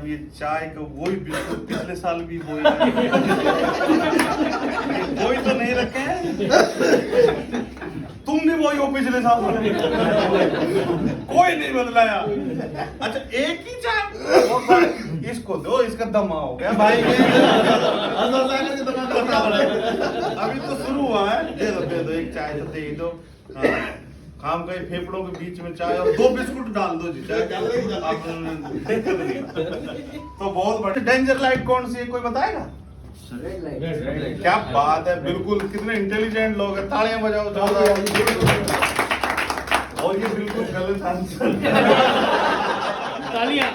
ये चाय का वही बिल्कुल पिछले साल भी वही कोई तो नहीं रखे हैं। तुम भी वही हो पिछले साल कोई नहीं बदला यार। अच्छा एक ही चाय इसको दो, इसका दमा हो गया भाई। अभी तो शुरू हुआ है, दे दो एक चाय तो दे दो। काम का फेफड़ों के बीच में चाय और 2 बिस्कुट डाल दो जी। चाय तो बहुत बड़ी डेंजर लाइट कौन सी है, कोई बताएगा? क्या बात है, बिल्कुल कितने इंटेलिजेंट लोग हैं, तालियां बजाओ ज्यादा। और ये बिल्कुल गलत आंसर। तालियां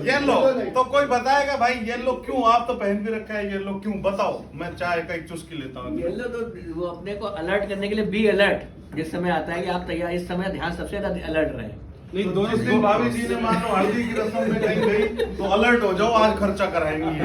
येलो। तो कोई बताएगा भाई येलो क्यों? आप तो पहन भी रखा है येलो क्यों, बताओ। मैं चाय का एक चुस्की लेता हूँ। येलो तो वो अपने को अलर्ट करने के लिए बी अलर्ट, जिस समय आता है कि आप तैयार, इस समय ध्यान सबसे ज्यादा अलर्ट रहे। नहीं तो जिस दिन भाभी जी ने मान लो हल्दी की रस्म में कहीं गई तो अलर्ट हो जाओ, आज खर्चा कराएंगे।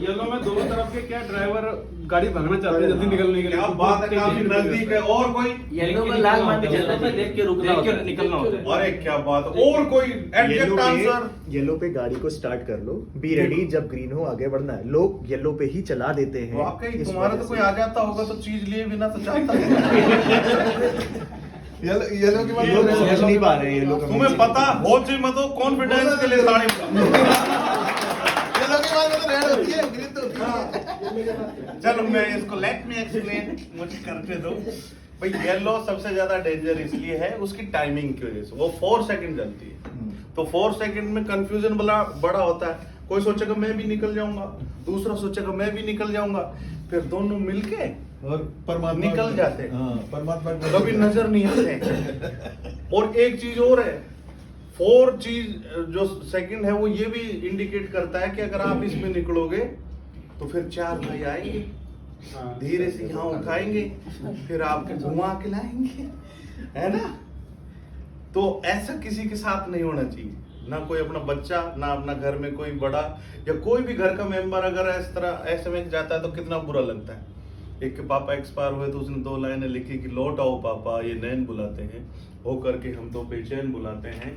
येलो में दोनों तरफ के क्या ड्राइवर गाड़ी भागना चाहते हैं जल्दी निकलने के लिए। क्या बात है, काफी नजदीक है। और कोई? येलो में लाल मान के चलना है, देख के रुकना होता है, निकलना होता है। अरे क्या बात है। और कोई एडजेक्ट आंसर? येलो पे गाड़ी को स्टार्ट कर लो, बी रेडी, जब ग्रीन हो आगे बढ़ना है। लोग येलो पे ही चला देते हैं। वाकई तुम्हारा तो कोई आ जाता होगा तो चीज लिए बिना तो जाता है। येलो की बात समझ नहीं पा रहे हैं। येलो तुम्हें पता हो चाहिए मत हो, कॉन्फिडेंस के लिए साड़ी। येलो की बात तो रेड होती है, ग्रीन तो होती है। चलो मैं इसको लेट मी एक्सप्लेन, मुझे करते दो भाई। येलो सबसे ज्यादा डेंजर इसलिए है उसकी टाइमिंग की वजह से, वो 4 सेकंड चलती है। तो 4 सेकंड में कंफ्यूजन बड़ा होता है। कोई सोचेगा मैं भी निकल जाऊंगा, दूसरा सोचेगा मैं भी निकल जाऊंगा, फिर दोनों मिलके और परमात्मा निकल जाते हैं। परमात्मा कभी नजर नहीं आते। और एक चीज और है, 4 चीज जो सेकंड है वो ये भी इंडिकेट करता है कि अगर आप इसमें निकलोगे तो फिर 4 भाई आएंगे, धीरे से यहाँ उठाएंगे, फिर आपको घुमा के लाएंगे, है ना? तो ऐसा किसी के साथ नहीं होना चाहिए, ना कोई अपना बच्चा, ना अपना घर में कोई बड़ा या कोई भी घर का मेंबर अगर इस तरह ऐसे में जाता है तो कितना बुरा लगता है। एक के पापा एक्सपायर हुए तो उसने 2 लाइनें लिखी कि लौट आओ पापा, ये नैन बुलाते हैं, हो करके हम तो बेचैन बुलाते हैं।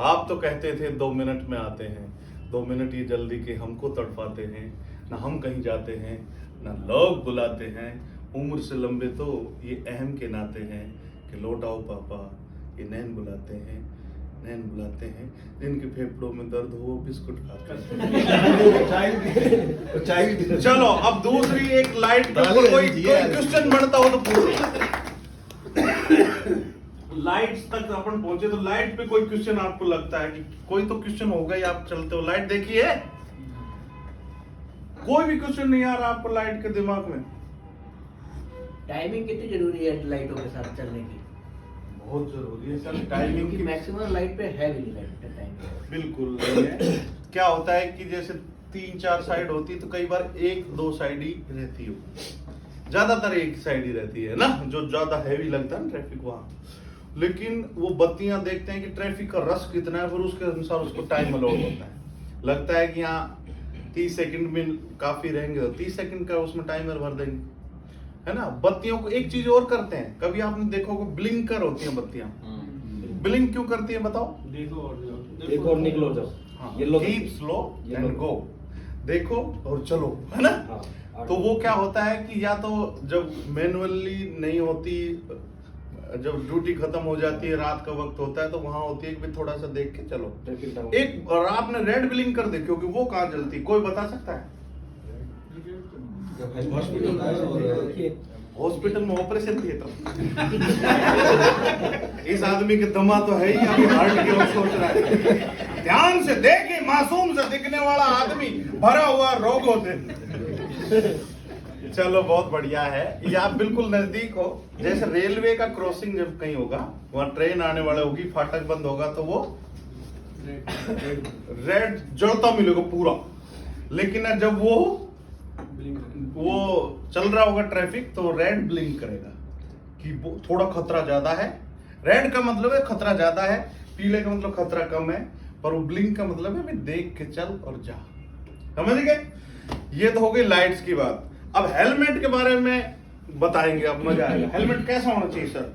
आप तो कहते थे 2 मिनट में आते हैं, 2 मिनट ये जल्दी के हमको तड़पाते हैं। ना हम कहीं जाते हैं, ना लोग बुलाते हैं, उम्र से लंबे तो ये अहम के नाते हैं कि लौट आओ पापा, ये नैन बुलाते हैं, नैन बुलाते हैं। जिनके फेफड़ों में दर्द हो वो बिस्कुट खाते हैं। चलो अब दूसरी एक लाइट के ऊपर कोई क्वेश्चन बनता हो तो पूछो। लाइट्स तक अपन पहुंचे तो लाइट पे कोई क्वेश्चन आपको लगता है कि कोई तो क्वेश्चन होगा ही, आप चलते हो लाइट देखिए, कोई भी क्वेश्चन नहीं आ रहा आपको लाइट के दिमाग में? टाइमिंग कितनी जरूरी है लाइटों के साथ चलने की? बहुत जरूरी है सर टाइमिंग की। मैक्सिमम लाइट पे है भी लाइट टाइम बिल्कुल नहीं है। क्या होता है कि जैसे 3-4 साइड होती है तो कई बार 1-2 साइड ही रहती हो, ज्यादातर एक साइड ही रहती है ना, जो ज्यादा हैवी लगता है ना ट्रैफिक वहां। लेकिन वो बत्तियां देखते हैं कि ट्रैफिक का रश कितना है, फिर उसके अनुसार उसको टाइम अलॉट होता है। लगता है कि यहाँ 30 सेकंड में काफी रहेंगे तो 30 सेकंड का उसमें टाइमर भर देंगे, है ना। बत्तियों को एक चीज और करते हैं, कभी आपने देखो कि ब्लिंकर होती हैं बत्तियां, ब्लिंक क्यों करती है बताओ? देखो और निकलो जाओ। कीप स्लो एंड गो, देखो और चलो, है ना। तो वो क्या होता है कि या तो जब मैनुअली नहीं होती, जब ड्यूटी खत्म हो जाती है, रात का वक्त होता है तो वहां होती है कि थोड़ा सा देख के चलो। एक और आपने रेड ब्लिंक कर दे, क्योंकि वो कहाँ जलती, कोई बता सकता है? हॉस्पिटल में ऑपरेशन थिएटर। इस आदमी के दमा तो है ही, अभी हार्ट की ओर सोच रहा है। ध्यान से देखे, मासूम से दिखने वाला आदमी भरा हुआ रोगों से। चलो बहुत बढ़िया है, ये आप बिल्कुल नजदीक हो। जैसे रेलवे का क्रॉसिंग जब कहीं होगा, वहां ट्रेन आने वाले होगी, फाटक बंद होगा तो वो रेड जलता मिलेगा पूरा। लेकिन जब वो चल रहा होगा ट्रैफिक तो रेड ब्लिंक करेगा कि थोड़ा खतरा ज्यादा है। रेड का मतलब है खतरा ज्यादा है, पीले का मतलब खतरा कम है, पर वो ब्लिंक का मतलब है देख के चल और जा। समझ गए? ये तो हो गई लाइट्स की बात। अब हेलमेट के बारे में बताएंगे, अब मजा आएगा। हेलमेट कैसा होना चाहिए सर?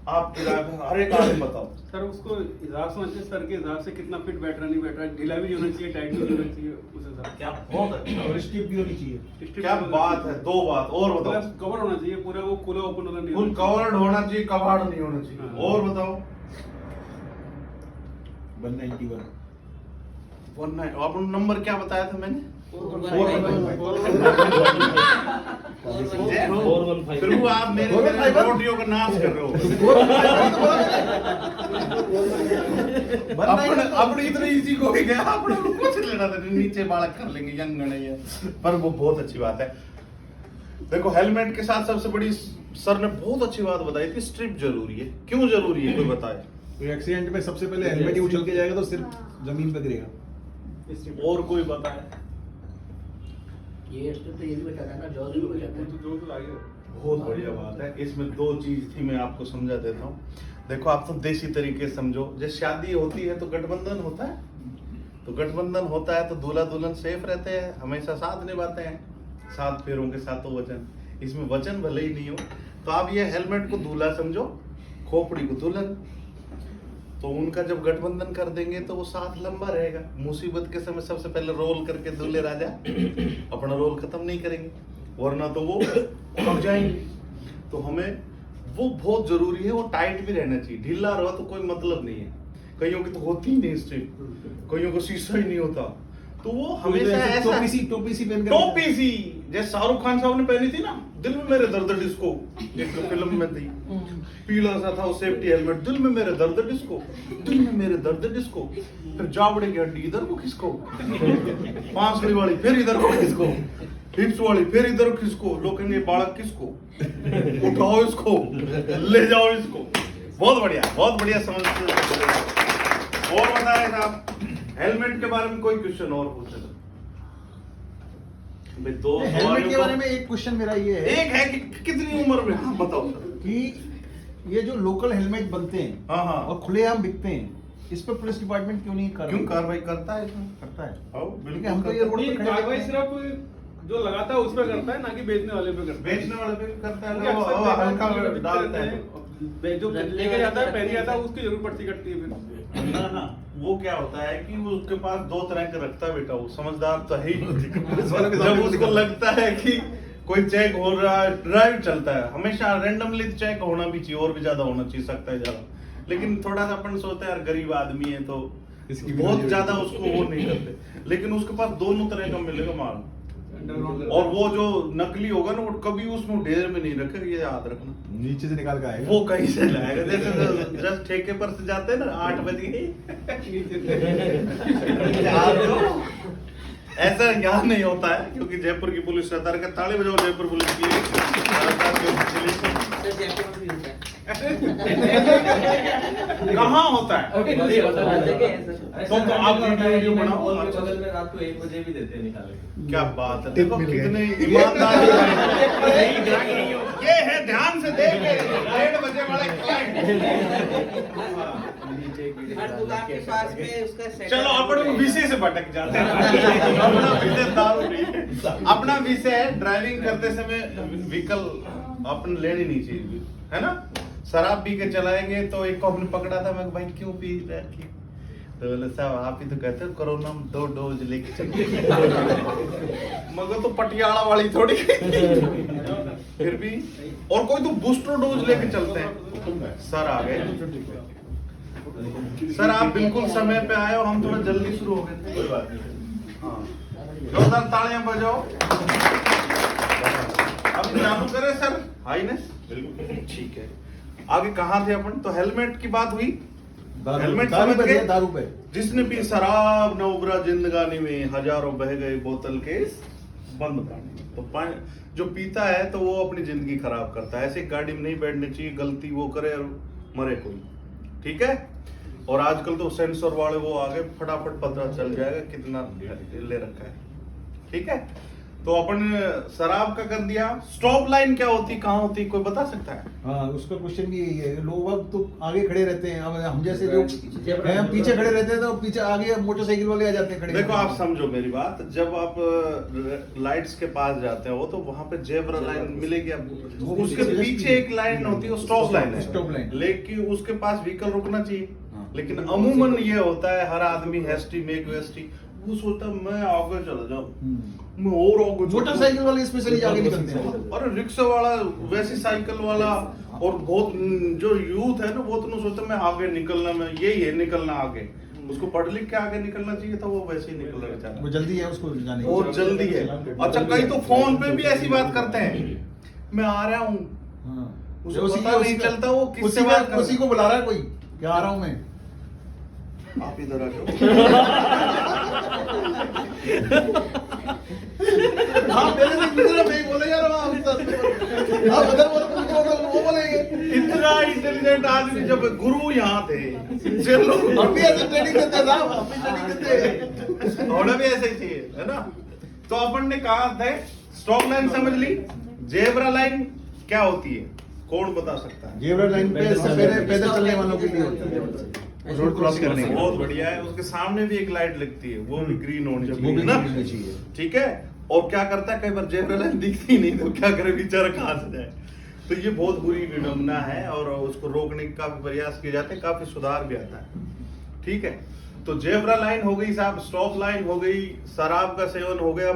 आपकी राय में हर एक आदमी बताओ। सर उसको हिसाब समझते सर के हिसाब से कितना फिट बैठ रहा नहीं बैठ रहा, ढीला भी होना चाहिए, टाइट भी होना चाहिए उस हिसाब से। क्या बहुत अच्छा, और स्टिप भी होनी चाहिए। क्या बात है। दो बात और बताओ। कवर होना चाहिए पूरा, वो खुला ओपन होना नहीं फुल होना कवर्ड होना चाहिए, कबाड़ नहीं होना चाहिए। हाँ। और बताओ। 191 आपने नंबर क्या बताया था मैंने? 415 फिर वो आप मेरे रोटियों का नाश कर रहे हो। अपने इतने इजी को भी गया, अपने को कुछ लेना था, नीचे बालक कर लेंगे, यंग नहीं है। पर वो बहुत अच्छी बात है। देखो हेलमेट के साथ सबसे बड़ी सर ने बहुत अच्छी बात बताई थी, स्ट्रिप जरूरी है। क्यों जरूरी है कोई बताए? एक्सीडेंट में सबसे पहले हेलमेट ही उछल के जाएगा तो सिर्फ जमीन पे गिरेगा। और कोई बताए? ये तो ये भी बताता है ना, जॉज भी बताता चाहिए। है। तो जो आगे बहुत बढ़िया बात है। इसमें दो चीज थी, मैं आपको समझा देता हूँ। देखो आप तो देसी तरीके से समझो, जब शादी होती है तो गठबंधन होता है, तो गठबंधन होता है तो दूल्हा दुल्हन सेफ रहते हैं, हमेशा साथ निभाते हैं, 7 फेरों के साथों वचन। इसमें वचन भले ही नहीं हो, तो आप ये हेलमेट को दूल्हा समझो, खोपड़ी को दुल्हन। तो उनका जब गठबंधन कर देंगे तो वो साथ लंबा रहेगा। मुसीबत के समय सबसे पहले रोल करके दूल्हे राजा अपना रोल खत्म नहीं करेंगे, वरना तो वो भाग जाएंगे। तो हमें वो बहुत जरूरी है। वो टाइट भी रहना चाहिए, ढीला रहो तो कोई मतलब नहीं है। कईयों की तो होती ही नहीं स्ट्रिप, कईयों को शीशा ही नहीं होता, तो वो हमेशा ऐसा टोपी सी पहन कर टोपी सी, जैसे शाहरुख खान साहब ने पहनी थी ना, दिल में मेरे दर्द डिस्को, एक तो फिल्म में थी, पीला सा था वो सेफ्टी हेलमेट, दिल में मेरे दर्द डिस्को, दिल में मेरे दर्द डिस्को। फिर जाबड़े की हड्डी इधर को खिसको, पांसली वाली फिर इधर को खिसको, हिप्स वाली फिर इधर को खिसको। लोग कहेंगे बालक किसको, उठाओ इसको, ले जाओ इसको। बहुत बढ़िया समझते। और बताए साहब हेलमेट के बारे में कोई क्वेश्चन और पूछे तो? भाई दो हेलमेट के बारे में एक क्वेश्चन मेरा ये है एक है कि कितनी उम्र में? हाँ बताओ सर। कि ये जो लोकल हेलमेट बनते हैं हाँ। और खुलेआम बिकते हैं, इस पर पुलिस डिपार्टमेंट क्यों नहीं कर क्यों कार्रवाई करता है इसमें? करता है? आओ, ठीक है, हम तो ये रोड नहीं, पे खड़े कार्रवाई देखते हैं। सिर्फ जो लगाता है उस पर करता है, ना कि बेचने वाले पे करता है। बेचने वाले पे भी करता है, क्योंकि वो अक्सर हल्का देखा डालता है। जो लेके जाता है पहन जाता है उसकी जरूर पर्ची कटती है फिर। ना वो क्या होता है कि वो उसके पास 2 तरह के रखता है बेटा, वो समझदार तो है ही। जब उसको लगता है कि कोई चेक हो रहा है, ड्राइव चलता है, हमेशा रैंडमली चेक होना भी चाहिए, और भी ज्यादा होना चाहिए, सकता है ज्यादा। लेकिन थोड़ा सा अपन सोचते हैं यार गरीब आदमी है तो इसकी भी बहुत नजर ज्यादा होती है। उसको वो नहीं करते, लेकिन उसके पास दोनों तरह का मिलेगा माल। और वो जो नकली होगा ना, वो कभी उसमें ढेर में नहीं रखेगा, ये याद रखना। नीचे से निकाल के आएगा। वो कहीं से लाएगा, जैसे जस्ट ठेके पर से जाते हैं ना, 8 बजे ऐसा यहाँ नहीं होता है, क्योंकि जयपुर की पुलिस सतर्क है। ताली बजाओ जयपुर पुलिस की। कहाँ होता है? तो आप वीडियो बनाओ। बगल में रात को 1 बजे भी देते हैं निकाल के। क्या बात है, टिप देखो मिल गया। कितने ईमानदार ये है। ध्यान से देखे 1:30 बजे वाले क्लाइंट। हर दुकान के पास में उसका setup चलो अपन विषय से भटक जाते हैं। अपना विषय दारू नहीं है। अपना विषय है ड्राइविंग करते समय व्हीकल अपन लेनी नहीं चाहिए, है ना। शराब पी के चलाएंगे तो एक को हमने पकड़ा था, मैं भाई क्यों पी रहे हैं? तो बोले साहब आप ही तो कहते हो कोरोना में 2 डोज लेके चले। मगर तो पटियाला वाली थोड़ी। फिर भी और कोई तो बूस्टर डोज लेके चलते हैं। सर आ गए। सर आप बिल्कुल समय पे आए हो, हम थोड़ा जल्दी शुरू हो गए थे। कोई बात नहीं। हाँ जोरदार तालियां बजाओ। अब चालू करें सर। हाईनेस बिल्कुल ठीक है। आगे कहाँ थे अपन? तो हेलमेट की बात हुई। हेलमेट दारू समझ पे गए? दारू पे जिसने पी शराब न उबरा जिंदगानी में, हजारों बह गए बोतल के बंद पानी। तो जो पीता है तो वो अपनी जिंदगी खराब करता है। ऐसे गाड़ी में नहीं बैठनी चाहिए, गलती वो करे और मरे कोई। ठीक है। और आजकल तो सेंसर वाले वो आगे फटाफट पता चल जाएगा कितना ले रखा है। ठीक है। तो अपन शराब का कर दिया। स्टॉप लाइन क्या होती, कहाँ होती, कोई बता सकता है? हाँ, उसका क्वेश्चन भी यही है। लोग तो आगे खड़े रहते हैं, हम जैसे जो हैं पीछे खड़े रहते हैं, तो पीछे आगे मोटरसाइकिल वाले आ जाते हैं खड़े। देखो आप समझो मेरी बात, जब आप लाइट्स के पास जाते हो तो वहां पे जेब्रा लाइन मिलेगी आपको, उसके पीछे एक लाइन होती है, वो स्टॉप लाइन है। Stop line. लेकिन उसके पास व्हीकल रुकना चाहिए, लेकिन अमूमन ये होता है हर आदमी हैस्टी मेक वेस्टी, वो सोचता है मैं आगे चला जाऊं, मैं और आगे चला मोटरसाइकिल वाले स्पेशली आगे निकलते हैं। जाऊं। और रिक्शा वाला, वैसी साइकिल वाला, और बहुत जो यूथ है ना, वो तो सोचता है मैं आगे निकलना, मैं यही है निकलना आगे। उसको पढ़ लिख के आगे निकलना चाहिए था, वो वैसे ही निकल रहा है, वो जल्दी है उसको जाने की। बहुत जल्दी है। अच्छा, कई तो फोन पे भी ऐसी बात करते हैं, मैं आ रहा हूँ, हाँ। उसको पता नहीं चलता वो किससे बात कर रहा है। उसी को बुला रहा है कोई, क्या आ रहा हूँ मैं। आप इधर आ जाओ। हाँ, मेरे से पूछना, मैं ही बोले जा रहा हूँ आप उधर बोलो, वो बोलेंगे। इतना इंटेलिजेंट आदमी जब गुरु यहाँ थे, चलो हम भी ऐसे ट्रेनिंग करते हैं साहब, हम भी ट्रेनिंग करते हैं। होना भी ऐसे ही चाहिए, है ना? तो अपन ने कहा था स्टॉप लाइन समझ ली, जेब्रा लाइन क्या होती है, कौन बता सकता है? जेब्रा लाइन पे पैदल चलने वालों के लिए होती है, रोड क्रॉस करने के लिए। बहुत बढ़िया है। उसके सामने भी एक लाइट लगती है, वो भी ग्रीन होनी वो चाहिए, भी है ना? green होनी चाहिए। ठीक है। और क्या करता है, कई बार जेब्रा लाइन दिखती नहीं तो क्या करे बेचारा, कहां से जाए। तो ये बहुत बुरी विडंबना है, और उसको रोकने के काफी प्रयास किए जाते हैं, काफी सुधार भी आता है। ठीक है, तो जेब्रा लाइन हो गई साहब, स्टॉप लाइन हो गई, शराब का सेवन हो गया,